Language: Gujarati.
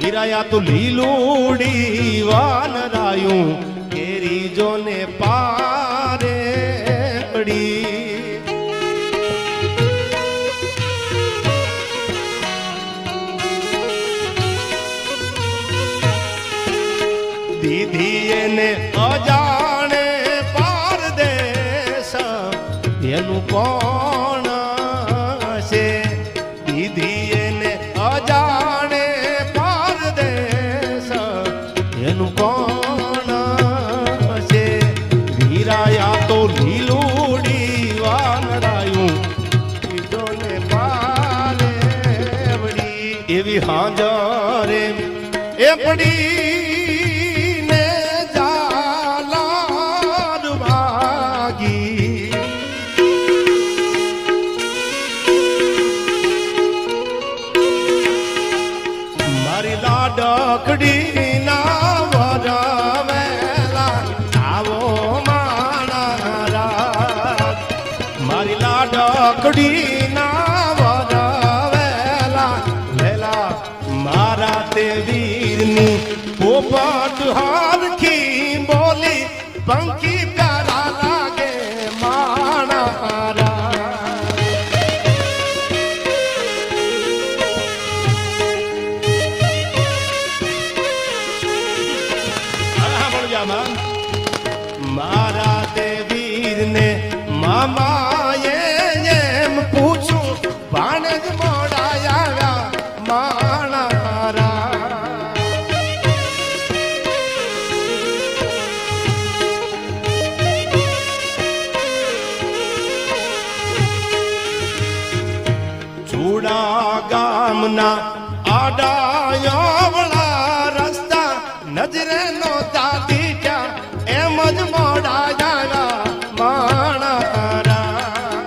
હીરાયા તો લીલુડી વાનરાયું કેરી જોને પારે પડી દીધી એને અજાણે પારદેશ એનું કોણ છે દીધી એને અજાણે પારદેશ એનું કોણ છે વીરાયા તો લીલુડી વાનરાયું કીધોને પારે વળી એવી હાજરે એ પડી લાડકડી ના વરવેલા આવો માણા મારી લાડકડી ના વરવેલા વેલા મારા તે વીરની પોપટ હારખી બોલી પંખી પ્યારા લાગે માણા મારા તે વીરને મામાએ એમ પૂછું ભાણે જ મોડાયા માણારા ચૂડા ગામના આડાયાવળા રસ્તા નજરે નો દાદી